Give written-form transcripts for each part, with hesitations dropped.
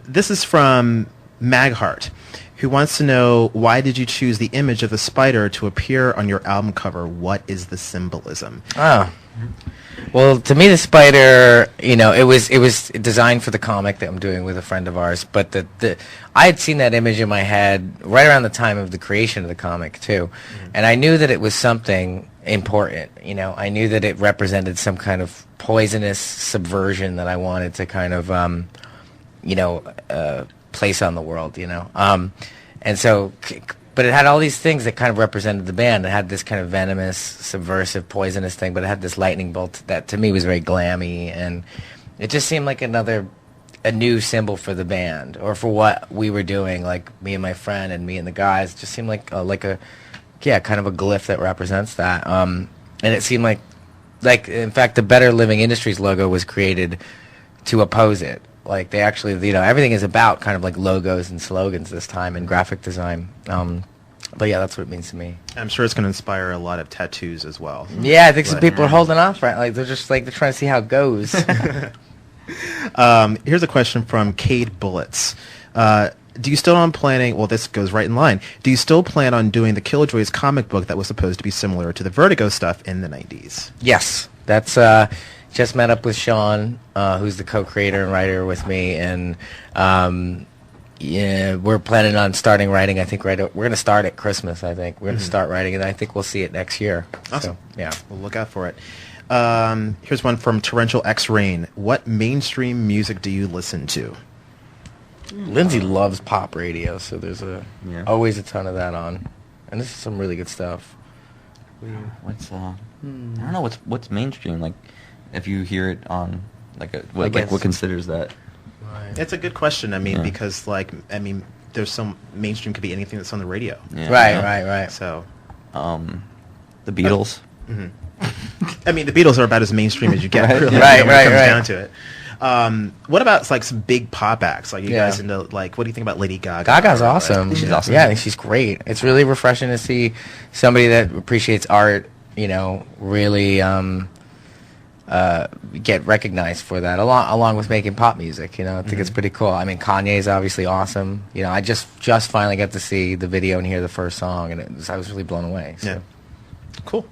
This is from Magheart, who wants to know, why did you choose the image of the spider to appear on your album cover? What is the symbolism? Oh. Well, to me, the spider, it was designed for the comic that I'm doing with a friend of ours. But I had seen that image in my head right around the time of the creation of the comic too, and I knew that it was something important. I knew that it represented some kind of poisonous subversion that I wanted to kind of, place on the world. And so. But it had all these things that kind of represented the band. It had this kind of venomous, subversive, poisonous thing, but it had this lightning bolt that to me was very glammy, and it just seemed like a new symbol for the band, or for what we were doing, like me and my friend and me and the guys. It just seemed like kind of a glyph that represents that. And it seemed like in fact, the Better Living Industries logo was created to oppose it. Like they actually, everything is about kind of like logos and slogans this time in graphic design. But yeah, that's what it means to me. I'm sure it's going to inspire a lot of tattoos as well. Yeah, I think some people are holding off, right? Like they're trying to see how it goes. Here's a question from Cade Bullets. Do you still on planning? Well, this goes right in line. Do you still plan on doing the Killjoys comic book that was supposed to be similar to the Vertigo stuff in the 90s? Yes, that's. Just met up with Sean, who's the co-creator and writer with me, and we're planning on starting writing. I think we're going to start at Christmas. I think we're going to start writing, and I think we'll see it next year. Awesome. So, yeah, we'll look out for it. Here's one from Torrential X Rain. What mainstream music do you listen to? Lindsay loves pop radio, so there's always a ton of that on, and this is some really good stuff. What's I don't know what's mainstream, like. If you hear it on, what considers that? Right. It's a good question. I mean, because there's some mainstream could be anything that's on the radio. Yeah. Right. So, the Beatles. I mean, the Beatles are about as mainstream as you get. Right. Really, Right. when it comes down to it. What about like some big pop acts? Like you guys into what do you think about Lady Gaga? Gaga's awesome. She's awesome. Yeah, I think she's great. It's really refreshing to see somebody that appreciates art. Really. Get recognized for that, along with making pop music. I think it's pretty cool. I mean, Kanye's obviously awesome. I just finally got to see the video and hear the first song, and I was really blown away. So. Yeah, cool.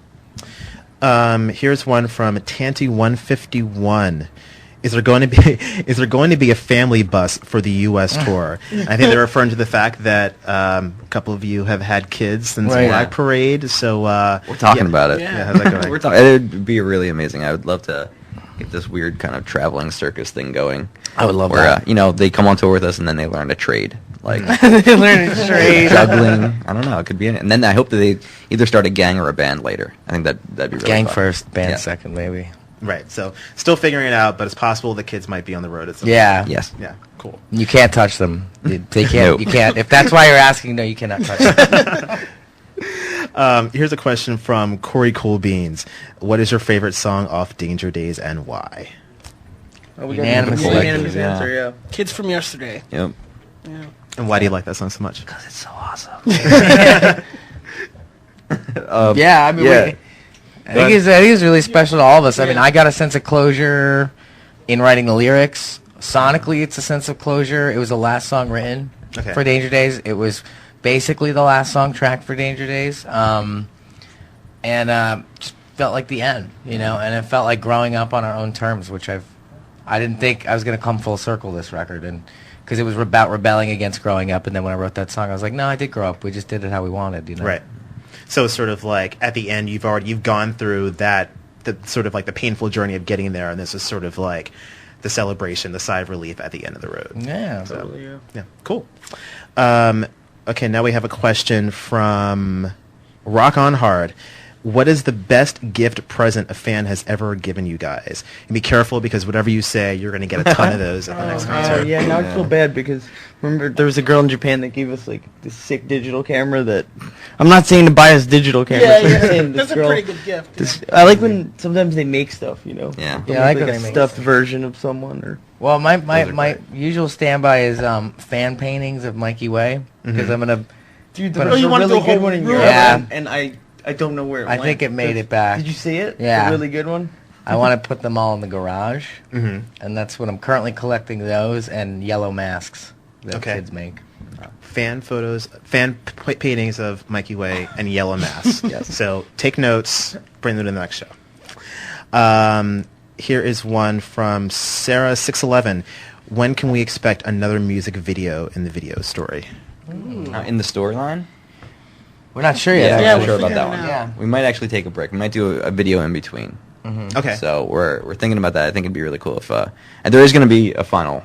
Here's one from Tanty151. Is there going to be a family bus for the U.S. tour? I think they're referring to the fact that a couple of you have had kids since Black Parade. So we're talking about it. Yeah, how's that going? It would be really amazing. I would love to get this weird kind of traveling circus thing going. I would love that. They come on tour with us and then they learn to trade. Like they learn to trade, juggling. I don't know. It could be, and then I hope that they either start a gang or a band later. I think that'd be really gang fun. first, band second, maybe. Right, so still figuring it out, but it's possible the kids might be on the road at some point. Yes. Yeah, cool. You can't touch them. They can't. Nope. You can't. If that's why you're asking, no, you cannot touch them. Here's a question from Corey Coolbeans. What is your favorite song off Danger Days and why? Unanimous answer, yeah. Kids from Yesterday. Yep. Yeah. And why do you like that song so much? Because it's so awesome. I mean, I think it's really special to all of us. I mean, I got a sense of closure in writing the lyrics. Sonically, it's a sense of closure. It was the last song written for Danger Days. It was basically the last song tracked for Danger Days. And just felt like the end, and it felt like growing up on our own terms, which I didn't think I was going to come full circle this record, and because it was about rebelling against growing up. And then when I wrote that song, I was like, no, I did grow up. We just did it how we wanted, Right. So it's sort of like at the end, you've gone through the sort of like the painful journey of getting there, and this is sort of like the celebration, the sigh of relief at the end of the road. Yeah, so, totally, yeah, cool. Okay, now we have a question from Rock On Hard. What is the best gift present a fan has ever given you guys? And be careful, because whatever you say, you're going to get a ton of those at the next concert. Yeah, now I feel bad because remember there was a girl in Japan that gave us like this sick digital camera that I'm not saying to buy us digital cameras. I'm saying That's a pretty good gift. I like when sometimes they make stuff, Yeah. Yeah, They'll I like make, when a they make stuffed version of someone or. Well, my usual standby is fan paintings of Mikey Way, because I'm gonna. Dude, But- there was you a wanna really do a good whole one in room? Europe, Yeah. and I don't know where it I went. think it made it back. Did you see it? Yeah. A really good one? I want to put them all in the garage, Mhm. and that's what I'm currently collecting. Those and yellow masks that Okay. kids make. Fan photos, paintings of Mikey Way and yellow masks. Yes. So take notes, bring them to the next show. Here is one from Sarah611. When can we expect another music video in the video story? In the storyline? We're not sure yet. Yeah, Yeah, I'm not we're sure about figuring that it one. out. We might actually take a break. We might do a video in between. Okay. So we're thinking about that. I think it'd be really cool if and there is going to be a final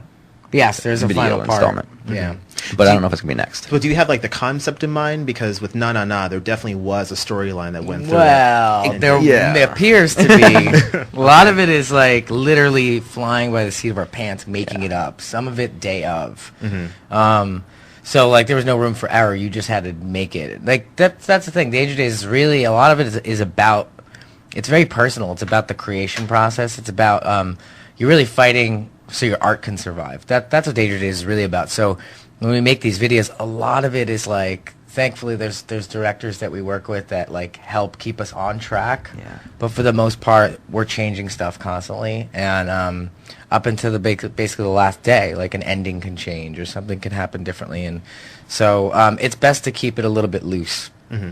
Yes, there's a video final part. installment. Yeah. But I don't know if it's going to be next. Well, do you have like the concept in mind? Because with Na Na Na, there definitely was a storyline that went through. Well, it. there Yeah. appears to be. A lot of it is like literally flying by the seat of our pants, making it up. Some of it day of. So like there was no room for error. You just had to make it. Like that's the thing. The Age of Days is really a lot of it is about. It's very personal. It's about the creation process. It's about you're really fighting so your art can survive. That's what Age of Days is really about. So when we make these videos, a lot of it is like. Thankfully, there's directors that we work with that like help keep us on track. Yeah. But for the most part, we're changing stuff constantly, and up until basically the last day, like an ending can change or something can happen differently, and so it's best to keep it a little bit loose. Mm-hmm.